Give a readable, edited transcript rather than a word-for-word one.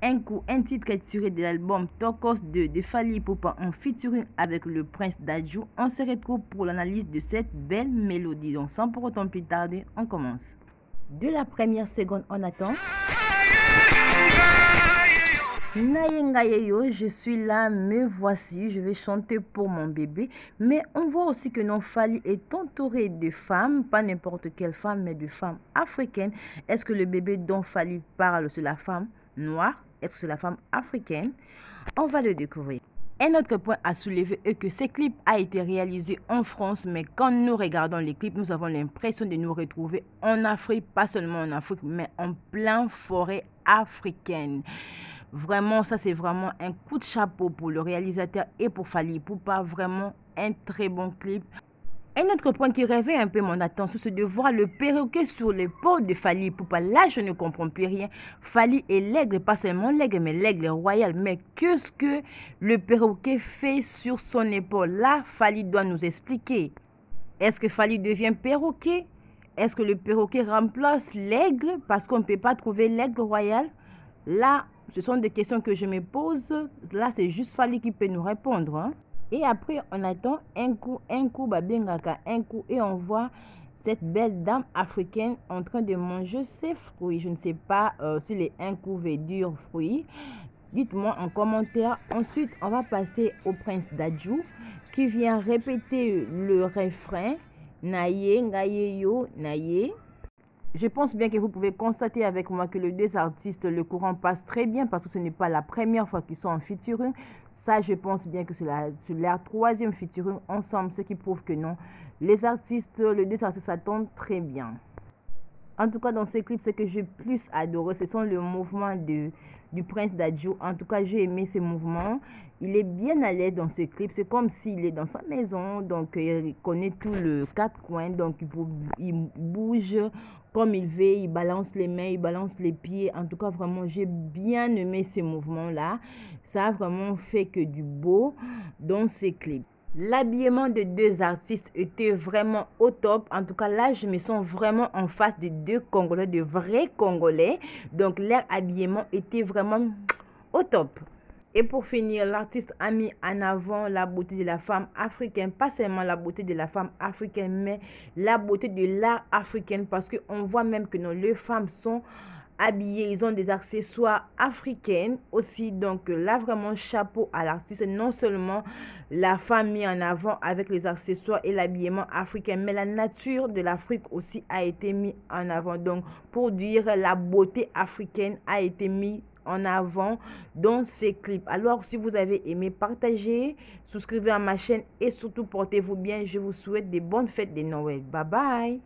Un titre est tiré de l'album Tokos de Fally Ipupa en featuring avec le Prince Dadju. On se retrouve pour l'analyse de cette belle mélodie. Donc sans pour autant plus tarder, on commence. De la première seconde, on attend. Nayengayeyo, je suis là, me voici, je vais chanter pour mon bébé. Mais on voit aussi que non, Fally est entouré de femmes, pas n'importe quelle femme, mais de femmes africaines. Est-ce que le bébé dont Fally parle, c'est la femme noire? Est-ce que c'est la femme africaine? On va le découvrir. Un autre point à soulever est que ce clip a été réalisé en France, mais quand nous regardons les clips, nous avons l'impression de nous retrouver en Afrique, pas seulement en Afrique, mais en pleine forêt africaine. Vraiment, ça c'est vraiment un coup de chapeau pour le réalisateur et pour Fally Ipupa. Vraiment un très bon clip. Un autre point qui réveille un peu mon attention, c'est de voir le perroquet sur l'épaule de Fally Ipupa. Là, je ne comprends plus rien. Fally est l'aigle, pas seulement l'aigle, mais l'aigle royal. Mais qu'est-ce que le perroquet fait sur son épaule? Là, Fally doit nous expliquer. Est-ce que Fally devient perroquet? Est-ce que le perroquet remplace l'aigle parce qu'on ne peut pas trouver l'aigle royal? Là, ce sont des questions que je me pose. Là, c'est juste Fally qui peut nous répondre. Hein? Et après, on attend un coup, babengaka, un coup, et on voit cette belle dame africaine en train de manger ses fruits. Je ne sais pas si les un coup veut dire fruits. Dites-moi en commentaire. Ensuite, on va passer au Prince Dadju qui vient répéter le refrain. Naye, ngayeyo, naye. Je pense bien que vous pouvez constater avec moi que les deux artistes, le courant passe très bien parce que ce n'est pas la première fois qu'ils sont en featuring. Ça, je pense bien que c'est leur troisième featuring ensemble, ce qui prouve que non. Les deux artistes s'attendent très bien. En tout cas, dans ce clip, ce que j'ai plus adoré, ce sont le mouvement du Prince Dadju. En tout cas, j'ai aimé ce mouvement. Il est bien à l'aise dans ce clip. C'est comme s'il est dans sa maison. Donc, il connaît tout le quatre coins. Donc, il bouge comme il veut. Il balance les mains, il balance les pieds. En tout cas, vraiment, j'ai bien aimé ce mouvement-là. Ça a vraiment fait que du beau dans ce clip. L'habillement de deux artistes était vraiment au top. En tout cas, là, je me sens vraiment en face de deux Congolais, de vrais Congolais. Donc, leur habillement était vraiment au top. Et pour finir, l'artiste a mis en avant la beauté de la femme africaine. Pas seulement la beauté de la femme africaine, mais la beauté de l'art africain. Parce qu'on voit même que les femmes sont habillés, ils ont des accessoires africains aussi. Donc là, vraiment chapeau à l'artiste. Non seulement la femme mise en avant avec les accessoires et l'habillement africain, mais la nature de l'Afrique aussi a été mise en avant. Donc pour dire la beauté africaine a été mise en avant dans ces clips. Alors si vous avez aimé, partagez, souscrivez à ma chaîne et surtout portez-vous bien. Je vous souhaite des bonnes fêtes de Noël. Bye bye.